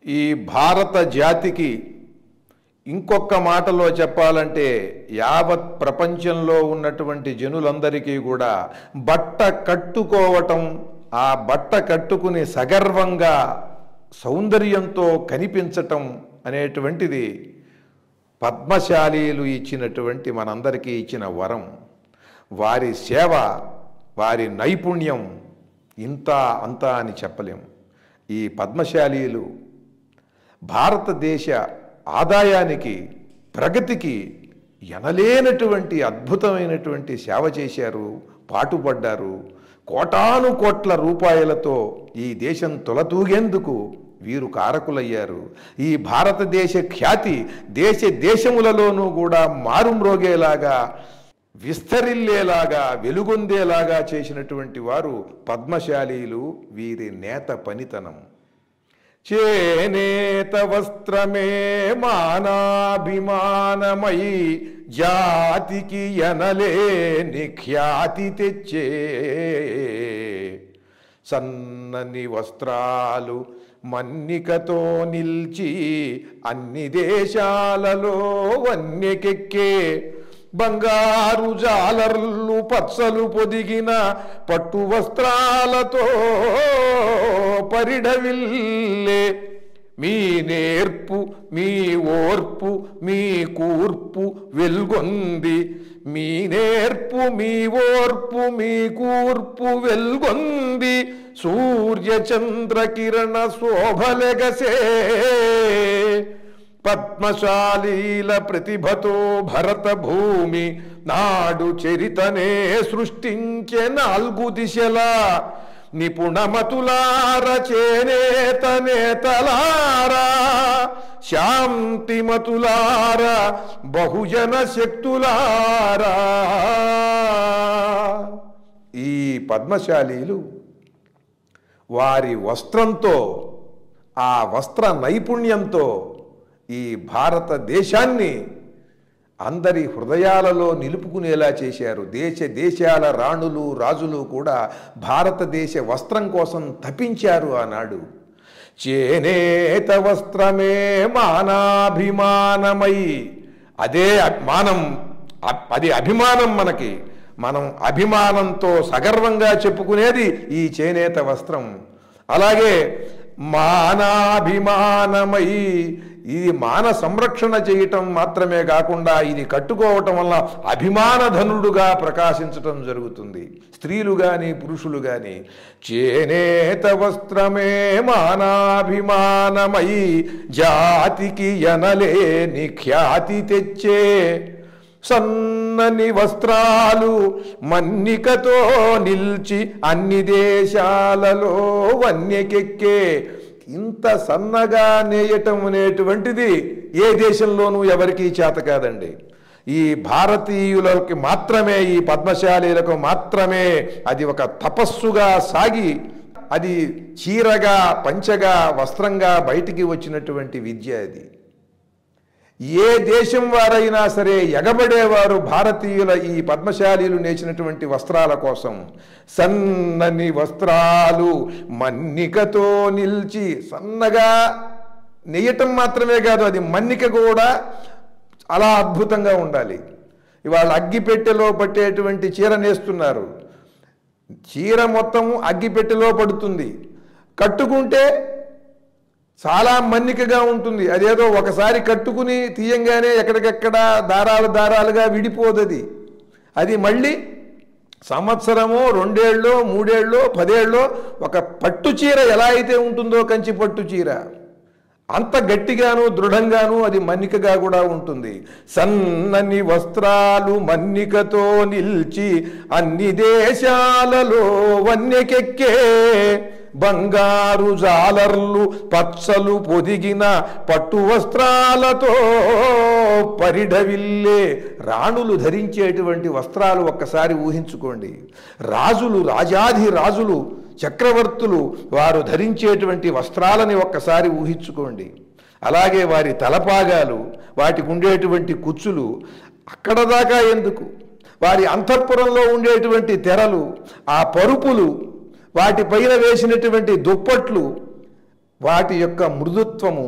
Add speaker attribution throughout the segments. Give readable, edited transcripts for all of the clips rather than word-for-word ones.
Speaker 1: ఈ భారత జాతికి ఇంకొక మాటలో చెప్పాలంటే యావత్ ప్రపంచంలో ఉన్నటువంటి జనులందరికీ కూడా బట్ట కట్టుకోవటం, ఆ బట్ట కట్టుకుని సగర్వంగా సౌందర్యంతో కనిపించటం అనేటువంటిది పద్మశాలీలు ఇచ్చినటువంటి మనందరికీ ఇచ్చిన వరం. వారి సేవ, వారి నైపుణ్యం ఇంత అంతా అని చెప్పలేం. ఈ పద్మశాలీలు భారతదేశ ఆదాయానికి, ప్రగతికి ఎనలేనటువంటి అద్భుతమైనటువంటి సేవ చేశారు, పాటుపడ్డారు. కోటాను కోట్ల రూపాయలతో ఈ దేశం తొలతూగేందుకు వీరు కారకులయ్యారు. ఈ భారతదేశ ఖ్యాతి దేశములలోనూ కూడా మారుమ్రోగేలాగా, విస్తరిల్లేలాగా, వెలుగొందేలాగా చేసినటువంటి వారు పద్మశాలీలు. వీరి నేత పనితనం. చేనేత వస్త్రమే మానాభిమానమై జాతికి ఎనలేని ఖ్యాతి తెచ్చే, సన్నని వస్త్రాలు మన్నికతో నిల్చి అన్ని దేశాలలో వన్యకెక్కే, బంగారు జాలర్లు పచ్చలు పొదిగిన పట్టు వస్త్రాలతో పరిఢవిల్లే, మీ నేర్పు, మీ ఓర్పు, మీ కూర్పు వెల్గొంది, మీ నేర్పు, మీ ఓర్పు, మీ కూర్పు వెల్గొంది, సూర్య చంద్ర కిరణ శోభలెగసే, పద్మశాలీల ప్రతిభతో భరత భూమి నాడు చరితనే సృష్టించే నాలుగు దిశలా, నిపుణమతులార చేనేత నేతలారా, శాంతిమతులార బహుజన శక్తులారా. ఈ పద్మశాలీలు వారి వస్త్రంతో, ఆ వస్త్ర నైపుణ్యంతో ఈ భారతదేశాన్ని అందరి హృదయాలలో నిలుపుకునేలా చేశారు. దేశాల రాణులు, రాజులు కూడా భారతదేశ వస్త్రం కోసం తపించారు ఆనాడు. చేనేత వస్త్రమే మానాభిమానమై, అదే మానం, అది అభిమానం మనకి. మనం అభిమానంతో సగర్వంగా చెప్పుకునేది ఈ చేనేత వస్త్రం. అలాగే మానాభిమానమై, ఇది మాన సంరక్షణ చేయటం మాత్రమే కాకుండా ఇది కట్టుకోవటం వల్ల అభిమానధనుడుగా ప్రకాశించటం జరుగుతుంది. స్త్రీలు కానీ పురుషులు కానీ. చేనేత వస్త్రమే మానాభిమానమై జాతికి ఎనలేని ఖ్యాతి తెచ్చే, సన్నని వస్త్రాలు మన్నికతో నిల్చి అన్ని దేశాలలో వన్యకెక్కే. ఇంత సన్నగా నేయటం అనేటువంటిది ఏ దేశంలోనూ ఎవరికీ చేత కాదండి. ఈ భారతీయులకి మాత్రమే, ఈ పద్మశాలీలకు మాత్రమే అది ఒక తపస్సుగా సాగి, అది చీరగా, పంచగా, వస్త్రంగా బయటికి వచ్చినటువంటి విద్య అది. ఏ దేశం వారైనా సరే ఎగబడేవారు భారతీయుల ఈ పద్మశాలీలు నేర్చినటువంటి వస్త్రాల కోసం. సన్నని వస్త్రాలు మన్నికతో నిల్చి, సన్నగా నెయ్యటం మాత్రమే కాదు, అది మన్నిక కూడా అలా అద్భుతంగా ఉండాలి. ఇవాళ అగ్గిపెట్టెలో పట్టేటువంటి చీర నేస్తున్నారు. చీర మొత్తం అగ్గిపెట్టెలో పడుతుంది, కట్టుకుంటే చాలా మన్నికగా ఉంటుంది. అదేదో ఒకసారి కట్టుకుని తీయంగానే ఎక్కడికెక్కడ దారాలుగా విడిపోదది. అది మళ్ళీ సంవత్సరమో, 2 ఏళ్ళో, 3 ఏళ్ళో, 10 ఏళ్ళో ఒక పట్టు చీర ఎలా అయితే ఉంటుందో, కంచి పట్టు చీర అంత గట్టిగాను దృఢంగాను అది మన్నికగా కూడా ఉంటుంది. సన్నని వస్త్రాలు మన్నికతో నిల్చి అన్ని దేశాలలో వన్యకెక్కే, బంగారు జాలర్లు పచ్చలు పొదిగిన పట్టు వస్త్రాలతో పరిఢవిల్లే. రాణులు ధరించేటువంటి వస్త్రాలు ఒక్కసారి ఊహించుకోండి. రాజులు, రాజాధి రాజులు, చక్రవర్తులు వారు ధరించేటువంటి వస్త్రాలని ఒక్కసారి ఊహించుకోండి. అలాగే వారి తలపాగాలు, వాటికి ఉండేటువంటి కుచ్చులు, అక్కడ దాకా ఎందుకు, వారి అంతఃపురంలో ఉండేటువంటి తెరలు, ఆ పరుపులు, వాటిపైన వేసినటువంటి దుప్పట్లు, వాటి యొక్క మృదుత్వము,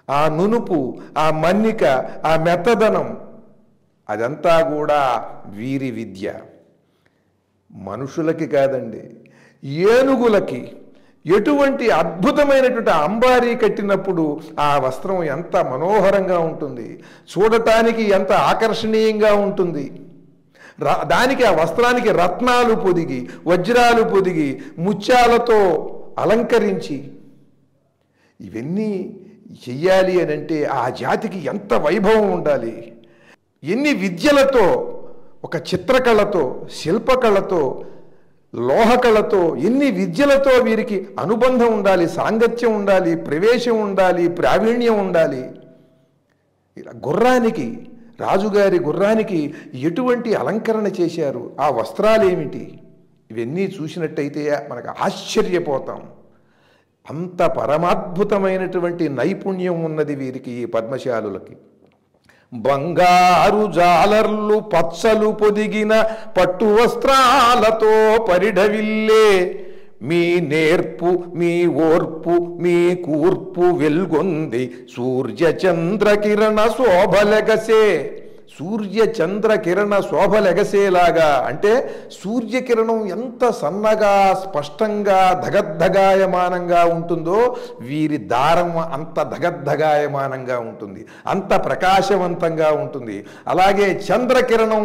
Speaker 1: ఆ నునుపు, ఆ మన్నిక, ఆ మెత్తదనం, అదంతా కూడా వీరి విద్య. మనుషులకి కాదండి, ఏనుగులకి ఎటువంటి అద్భుతమైనటువంటి అంబారీ కట్టినప్పుడు ఆ వస్త్రం ఎంత మనోహరంగా ఉంటుంది, చూడటానికి ఎంత ఆకర్షణీయంగా ఉంటుంది. దానికి ఆ వస్త్రానికి రత్నాలు పొదిగి, వజ్రాలు పొదిగి, ముత్యాలతో అలంకరించి ఇవన్నీ చెయ్యాలి అని అంటే ఆ జాతికి ఎంత వైభవం ఉండాలి, ఎన్ని విద్యలతో, ఒక చిత్రకళతో, శిల్పకళతో, లోహకళతో, ఎన్ని విద్యలతో వీరికి అనుబంధం ఉండాలి, సాంగత్యం ఉండాలి, ప్రవేశం ఉండాలి, ప్రావీణ్యం ఉండాలి. గుర్రానికి, రాజుగారి గుర్రానికి ఎటువంటి అలంకరణ చేశారు, ఆ వస్త్రాలు ఏమిటి, ఇవన్నీ చూసినట్టయితే మనకు ఆశ్చర్యపోతాం. అంత పరమాద్భుతమైనటువంటి నైపుణ్యం ఉన్నది వీరికి, ఈ పద్మశాలులకి. బంగారు జాలర్లు పచ్చలు పొదిగిన పట్టు వస్త్రాలతో పరిఢవిల్లే, మీ నేర్పు మీ ఓర్పు మీ కూర్పు వెల్గొంది సూర్య చంద్రకిరణ శోభలెగసే. సూర్య చంద్ర కిరణ శోభలెగసేలాగా అంటే సూర్యకిరణం ఎంత సన్నగా స్పష్టంగా ధగద్ధగాయమానంగా ఉంటుందో వీరి దారం అంత ధగద్ధగాయమానంగా ఉంటుంది, అంత ప్రకాశవంతంగా ఉంటుంది. అలాగే చంద్రకిరణం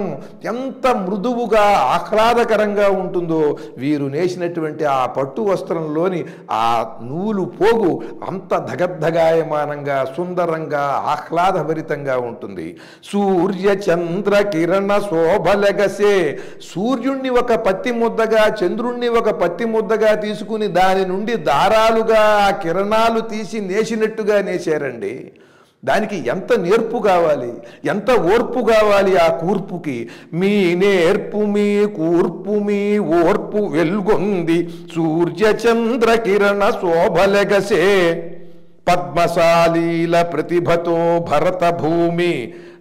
Speaker 1: ఎంత మృదువుగా ఆహ్లాదకరంగా ఉంటుందో వీరు నేసినటువంటి ఆ పట్టు వస్త్రంలోని ఆ నూలు పోగు అంత ధగద్ధగాయమానంగా సుందరంగా ఆహ్లాదభరితంగా ఉంటుంది. సూర్య చంద్ర కిరణ శోభలెగసే. సూర్యుణ్ణి ఒక పత్తి ముద్దగా, చంద్రుణ్ణి ఒక పత్తి ముద్దగా తీసుకుని దాని నుండి దారాలుగా ఆ కిరణాలు తీసి నేసినట్టుగా నేశారండి. దానికి ఎంత నేర్పు కావాలి, ఎంత ఓర్పు కావాలి ఆ కూర్పుకి. మీ నేర్పు మీ కూర్పు మీ ఓర్పు వెల్గొంది సూర్య చంద్ర కిరణ శోభలెగసే. పద్మశాలీల ప్రతిభతో భరత భూమి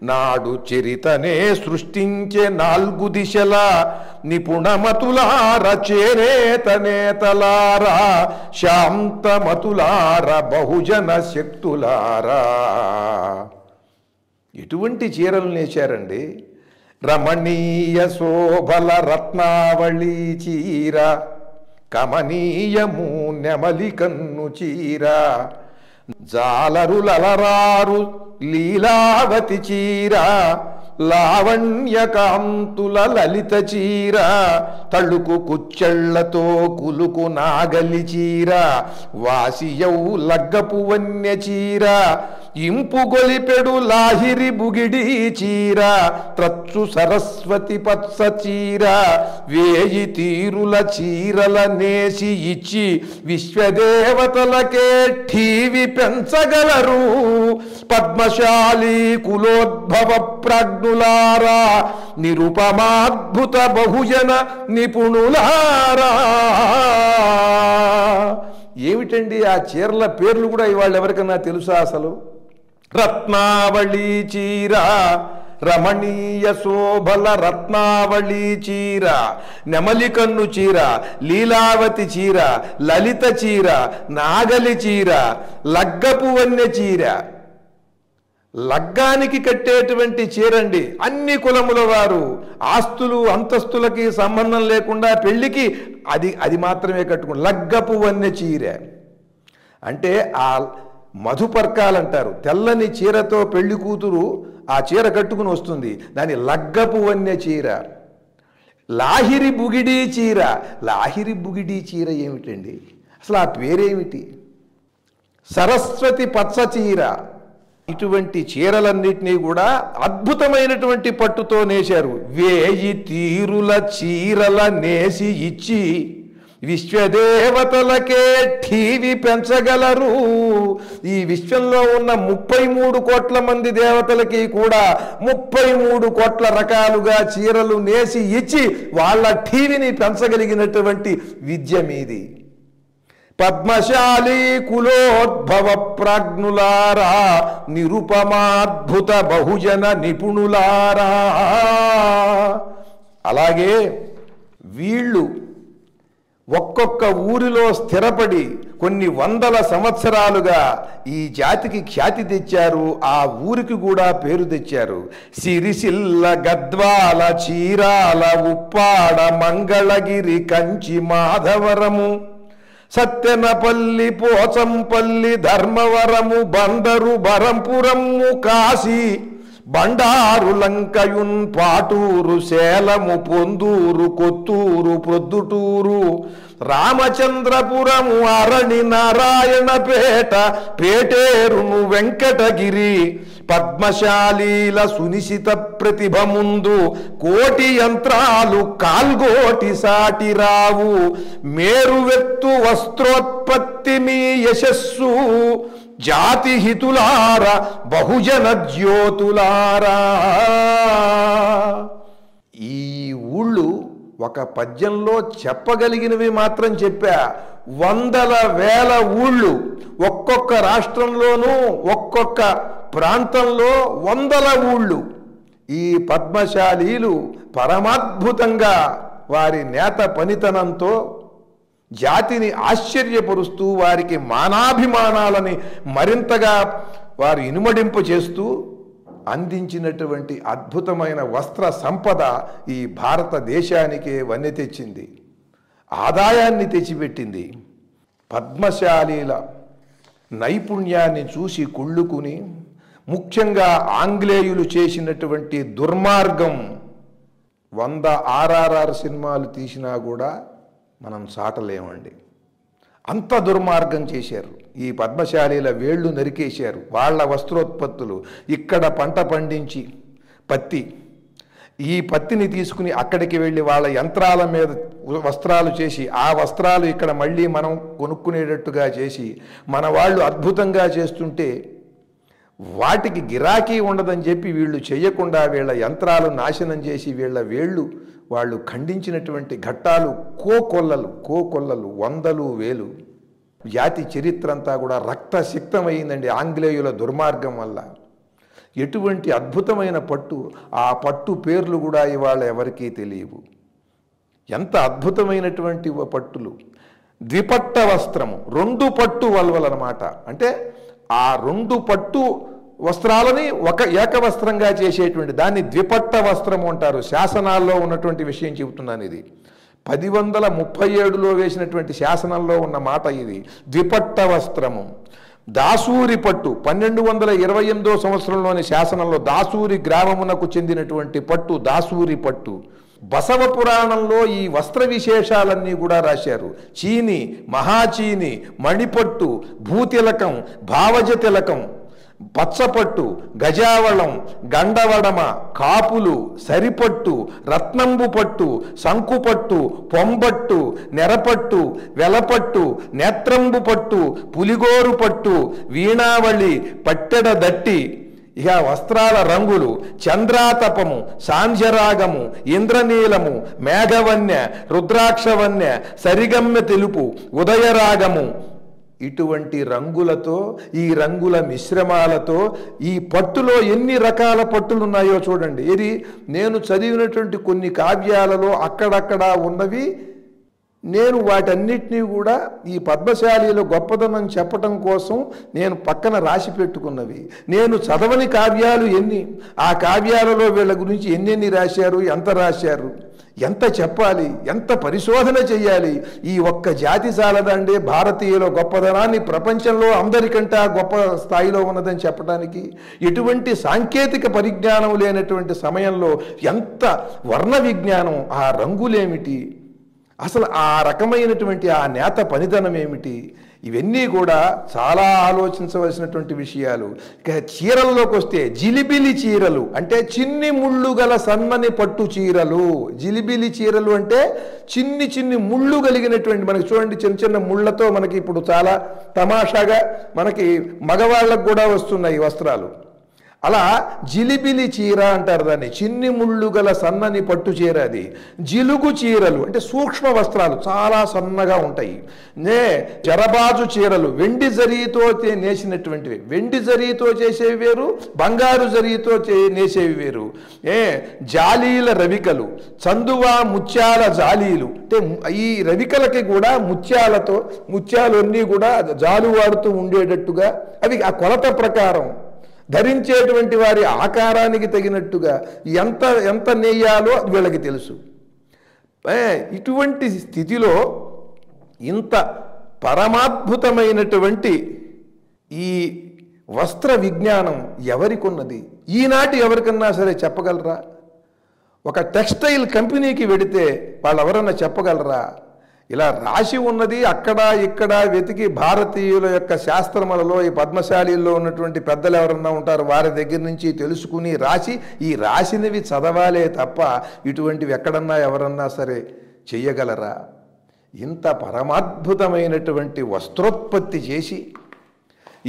Speaker 1: నాడు చరితనే సృష్టించే నాలుగు దిశల. నిపుణమతులార చేనేత నేతలారా, శాంతమతులార బహుజన శక్తులారా. ఎటువంటి చీరలు నేశారండి. రమణీయ శోభల రత్నావళి చీర, కమనీయము నెమలి కన్ను చీర, జాలరులలరారు లీలావతి చీర, లావణ్యకాంతుల లలిత చీర, తళుకు కుచ్చెళ్లతో కులుకు నాగలి చీర, వాసియౌ లగ్గపు వన్య చీర, ఇంపు గొలిపెడు లాహిరి బుగిడి చీర, త్రచ్చు సరస్వతి పత్స చీర, వేయి తీరుల చీరల నేసి ఇచ్చి విశ్వదేవతలకే ఠీవి పెంచగలరు. పద్మశాలి కులోద్భవ ప్రాజ్ఞులారా, నిరుపమాద్భుత బహుజన నిపుణులారా. ఏమిటండి ఆ చీరల పేర్లు కూడా ఇవాళ ఎవరికన్నా తెలుసా అసలు? రత్నావళి చీర, రమణీయ శోభల రత్నావళి చీర, నెమలి కన్ను చీర, లీలావతి చీర, లలిత చీర, నాగలి చీర, లగ్గపు వన్నె చీర. లగ్గానికి కట్టేటువంటి చీరండి. అన్ని కులముల వారు ఆస్తులు అంతస్తులకి సంబంధం లేకుండా పెళ్లికి అది మాత్రమే కట్టుకుని లగ్గపు వన్నె చీర. అంటే ఆ మధుపర్కాలు అంటారు, తెల్లని చీరతో పెళ్లి కూతురు ఆ చీర కట్టుకుని వస్తుంది, దాని లగ్గపు వన్నె చీర. లాహిరి బుగిడి చీర. లాహిరి బుగిడి చీర ఏమిటండి అసలు, ఆ పేరేమిటి? సరస్వతి పచ్చ చీర. ఇటువంటి చీరలన్నిటినీ కూడా అద్భుతమైనటువంటి పట్టుతో నేశారు. వేయి తీరుల చీరల నేసి ఇచ్చి విశ్వదేవతలకే ఠీవి పెంచగలరు. ఈ విశ్వంలో ఉన్న 33 కోట్ల మంది దేవతలకి కూడా 33 కోట్ల రకాలుగా చీరలు నేసి ఇచ్చి వాళ్ళ ఠీవిని పెంచగలిగినటువంటి విద్య మీది. పద్మశాలి కులోద్భవ ప్రాజ్ఞులారా, నిరుపమాద్భుత బహుజన నిపుణులారా. అలాగే వీళ్ళు ఒక్కొక్క ఊరిలో స్థిరపడి కొన్ని వందల సంవత్సరాలుగా ఈ జాతికి ఖ్యాతి తెచ్చారు, ఆ ఊరికి కూడా పేరు తెచ్చారు. సిరిసిల్ల, గద్వాల, చీరాల, ఉప్పాడ, మంగళగిరి, కంచి, మాధవరము, సత్తెనపల్లి, పోచంపల్లి, ధర్మవరము, బందరు, బరంపురము, కాశీ, బండారు, లంకయున్, పాటూరు, సేలము, పొందూరు, కొత్తూరు, ప్రొద్దుటూరు, రామచంద్రపురము, అరణి, నారాయణపేట, పేటేరును, వెంకటగిరి, పద్మశాలీల సునిశిత ప్రతిభ ముందు కోటి యంత్రాలు కాల్గోటి సాటి రావు, మేరువెత్తు వస్త్రోత్పత్తి మీ యశస్సు, జాతి హితులార, బహుజన జ్యోతులారా. ఈ ఊళ్ళు ఒక పద్యంలో చెప్పగలిగినవి మాత్రం చెప్పా. వందల వేల ఊళ్ళు, ఒక్కొక్క రాష్ట్రంలోనూ ఒక్కొక్క ప్రాంతంలో వందల ఊళ్ళు. ఈ పద్మశాలీలు పరమాద్భుతంగా వారి నేత పనితనంతో జాతిని ఆశ్చర్యపరుస్తూ వారికి మానాభిమానాలని మరింతగా వారు ఇనుమడింపు చేస్తూ అందించినటువంటి అద్భుతమైన వస్త్ర సంపద ఈ భారతదేశానికే వన్నె తెచ్చింది, ఆదాయాన్ని తెచ్చిపెట్టింది. పద్మశాలీల నైపుణ్యాన్ని చూసి కుళ్ళుకుని, ముఖ్యంగా ఆంగ్లేయులు చేసినటువంటి దుర్మార్గం 100 RRR సినిమాలు తీసినా కూడా మనం చాటలేమండి. అంత దుర్మార్గం చేశారు. ఈ పద్మశాలీల వేళ్ళు నరికేశారు. వాళ్ళ వస్త్రోత్పత్తులు ఇక్కడ పంట పండించి పత్తి, ఈ పత్తిని తీసుకుని అక్కడికి వెళ్ళి వాళ్ళ యంత్రాల మీద వస్త్రాలు చేసి, ఆ వస్త్రాలు ఇక్కడ మళ్ళీ మనం కొనుక్కునేటట్టుగా చేసి మన వాళ్ళు అద్భుతంగా చేస్తుంటే వాటికి గిరాకీ ఉండదని చెప్పి వీళ్ళు చేయకుండా వీళ్ళ యంత్రాలు నాశనం చేసి వీళ్ళ వేళ్ళు వాళ్ళు ఖండించినటువంటి ఘట్టాలు కోకొల్లలు, వందలు, వేలు. జాతి చరిత్ర అంతా కూడా రక్తసిక్తమైందండి ఆంగ్లేయుల దుర్మార్గం వల్ల. ఎటువంటి అద్భుతమైన పట్టు, ఆ పట్టు పేర్లు కూడా ఇవాళ ఎవరికీ తెలియవు. ఎంత అద్భుతమైనటువంటి పట్టులు. ద్విపట్ట వస్త్రము, 2 పట్టు వల్వలన్నమాట. అంటే ఆ 2 పట్టు వస్త్రాలని ఒక ఏకవస్త్రంగా చేసేటువంటి దాన్ని ద్విపట్ట వస్త్రము అంటారు. శాసనాల్లో ఉన్నటువంటి విషయం చెబుతున్నాను. ఇది 1037లో వేసినటువంటి శాసనంలో ఉన్న మాట ఇది. ద్విపట్ట వస్త్రము. దాసూరి పట్టు 1228వ సంవత్సరంలోని శాసనంలో దాసూరి గ్రామమునకు చెందినటువంటి పట్టు దాసూరి పట్టు. బసవ పురాణంలో ఈ వస్త్ర విశేషాలన్నీ కూడా రాశారు. చీని, మహాచీని, మణిపట్టు, భూతిలకం, భావజ తిలకం, పచ్చపట్టు, గజావళం, గండవడమ, కాపులు, సరిపట్టు, రత్నంబు పట్టు, శంకుపట్టు, పొంబట్టు, నెరపట్టు, వెలపట్టు, నేత్రంబు పట్టు, పులిగోరు పట్టు, వీణావళి, పట్టెడ దట్టి. ఇక వస్త్రాల రంగులు చంద్రాతపము, సాంధ్యరాగము, ఇంద్రనీలము, మేఘవన్య, రుద్రాక్షవన్య, సరిగమ్య తెలుపు, ఉదయరాగము. ఇటువంటి రంగులతో, ఈ రంగుల మిశ్రమాలతో ఈ పట్టులో ఎన్ని రకాల పట్టులు ఉన్నాయో చూడండి. ఇది నేను చదివినటువంటి కొన్ని కావ్యాలలో అక్కడక్కడ ఉన్నవి. నేను వాటన్నిటినీ కూడా ఈ పద్మశాలీల గొప్పదనం చెప్పటం కోసం నేను పక్కన రాసి పెట్టుకున్నవి. నేను చదవని కావ్యాలు ఎన్ని, ఆ కావ్యాలలో వీళ్ళ గురించి ఎన్నెన్ని రాశారు, ఎంత రాశారు, ఎంత చెప్పాలి, ఎంత పరిశోధన చేయాలి. ఈ ఒక్క జాతి చాలదండి భారతీయుల గొప్పదనాన్ని ప్రపంచంలో అందరికంటే గొప్ప స్థాయిలో ఉన్నదని చెప్పడానికి. ఎటువంటి సాంకేతిక పరిజ్ఞానం లేనటువంటి సమయంలో ఎంత వర్ణ విజ్ఞానం, ఆ రంగులేమిటి, అసలు ఆ రకమైనటువంటి ఆ నేత పనితనం ఏమిటి, ఇవన్నీ కూడా చాలా ఆలోచించవలసినటువంటి విషయాలు. ఇక చీరల్లోకి వస్తే జిలిబిలి చీరలు అంటే చిన్ని ముళ్ళు గల సన్నని పట్టు చీరలు. జిలిబిలి చీరలు అంటే చిన్ని చిన్ని ముళ్ళు కలిగినటువంటి, మనకి చూడండి చిన్న చిన్న ముళ్ళతో మనకి ఇప్పుడు చాలా తమాషాగా మనకి మగవాళ్ళకు కూడా వస్తున్నాయి వస్త్రాలు. అలా జిలిబిలి చీర అంటారు దాన్ని, చిన్ని ముళ్ళు గల సన్నని పట్టు చీర అది. జిలుగు చీరలు అంటే సూక్ష్మ వస్త్రాలు చాలా సన్నగా ఉంటాయి. జరబాజు చీరలు వెండి జరీతో నేసినటువంటివి, వెండి జరీతో చేసేవి వేరు, బంగారు జరీతో నేసేవి వేరు. జాలీల రవికలు, చందువా ముత్యాల జాలీలు అంటే ఈ రవికలకి కూడా ముత్యాలు అన్నీ కూడా జాలువాడుతూ ఉండేటట్టుగా అవి ఆ కొలత ప్రకారం ధరించేటువంటి వారి ఆకారానికి తగినట్టుగా ఎంత నెయ్యాలో వీళ్ళకి తెలుసు. ఇటువంటి స్థితిలో ఇంత పరమాద్భుతమైనటువంటి ఈ వస్త్ర విజ్ఞానం ఎవరికున్నది? ఈనాటి ఎవరికన్నా సరే చెప్పగలరా? ఒక టెక్స్టైల్ కంపెనీకి వెడితే వాళ్ళు ఎవరన్నా చెప్పగలరా? ఇలా రాసి ఉన్నది అక్కడ ఇక్కడ వెతికి భారతీయుల యొక్క శాస్త్రములలో ఈ పద్మశాలీల్లో ఉన్నటువంటి పెద్దలు ఎవరన్నా ఉంటారు వారి దగ్గర నుంచి తెలుసుకుని ఈ రాసినవి చదవాలే తప్ప ఇటువంటివి ఎక్కడన్నా ఎవరన్నా సరే చెయ్యగలరా? ఇంత పరమాద్భుతమైనటువంటి వస్త్రోత్పత్తి చేసి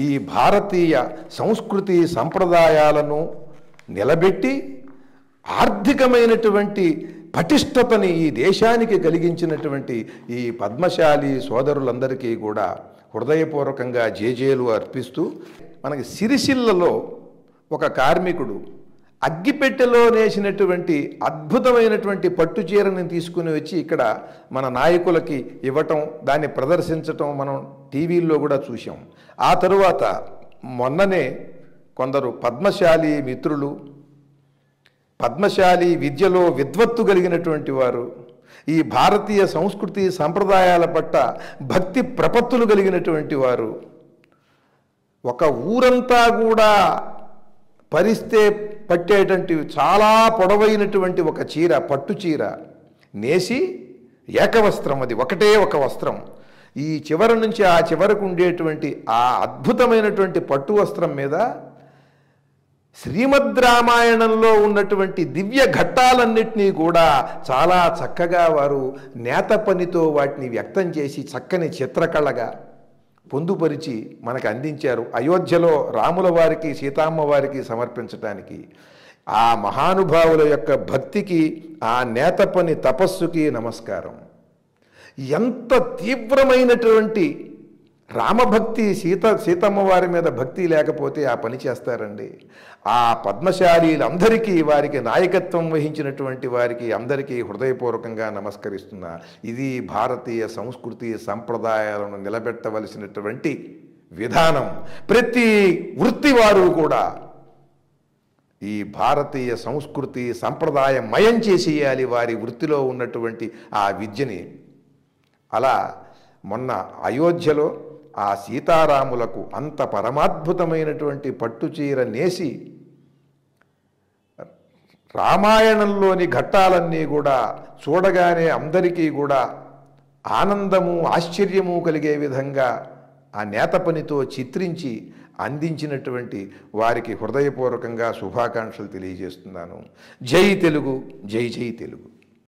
Speaker 1: ఈ భారతీయ సంస్కృతి సంప్రదాయాలను నిలబెట్టి ఆర్థికమైనటువంటి పటిష్టతని ఈ దేశానికి కలిగించినటువంటి ఈ పద్మశాలి సోదరులందరికీ కూడా హృదయపూర్వకంగా జేజేలు అర్పిస్తూ, మనకి సిరిసిల్లలో ఒక కార్మికుడు అగ్గిపెట్టెలో నేసినటువంటి అద్భుతమైనటువంటి పట్టు చీరని తీసుకుని వచ్చి ఇక్కడ మన నాయకులకి ఇవ్వటం, దాన్ని ప్రదర్శించటం మనం టీవీల్లో కూడా చూసాం. ఆ తరువాత మొన్ననే కొందరు పద్మశాలి మిత్రులు, పద్మశాలి విద్యలో విద్వత్తు కలిగినటువంటి వారు, ఈ భారతీయ సంస్కృతి సంప్రదాయాల పట్ల భక్తి ప్రపత్తులు కలిగినటువంటి వారు ఒక ఊరంతా కూడా పరిస్తే పట్టేటువంటి చాలా పొడవైనటువంటి ఒక చీర, పట్టు చీర నేసి ఏకవస్త్రం, అది ఒకటే ఒక వస్త్రం, ఈ చివరి నుంచి ఆ చివరకు ఉండేటువంటి ఆ అద్భుతమైనటువంటి పట్టు వస్త్రం మీద శ్రీమద్ రామాయణంలో ఉన్నటువంటి దివ్య ఘట్టాలన్నింటినీ కూడా చాలా చక్కగా వారు నేత పనితో వాటిని వ్యక్తం చేసి చక్కని చిత్రకళగా పొందుపరిచి మనకు అందించారు. అయోధ్యలో రాముల వారికి సీతమ్మ వారికి సమర్పించడానికి ఆ మహానుభావుల యొక్క భక్తికి, ఆ నేత పని తపస్సుకి నమస్కారం. ఎంత తీవ్రమైనటువంటి రామభక్తి, సీతమ్మ వారి మీద భక్తి లేకపోతే ఆ పని చేస్తారండి. ఆ పద్మశాలీలందరికీ, వారికి నాయకత్వం వహించినటువంటి వారికి అందరికీ హృదయపూర్వకంగా నమస్కరిస్తున్నా. ఇది భారతీయ సంస్కృతి సంప్రదాయాలను నిలబెట్టవలసినటువంటి విధానం. ప్రతి వృత్తి వారు కూడా ఈ భారతీయ సంస్కృతి సంప్రదాయం మయం చేసేయాలి వారి వృత్తిలో ఉన్నటువంటి ఆ విద్యని. అలా మొన్న అయోధ్యలో ఆ సీతారాములకు అంత పరమాద్భుతమైనటువంటి పట్టుచీర నేసి రామాయణంలోని ఘట్టాలన్నీ కూడా చూడగానే అందరికీ కూడా ఆనందము ఆశ్చర్యము కలిగే విధంగా ఆ నేత పనితో చిత్రించి అందించినటువంటి వారికి హృదయపూర్వకంగా శుభాకాంక్షలు తెలియజేస్తున్నాను. జై తెలుగు, జై జై తెలుగు.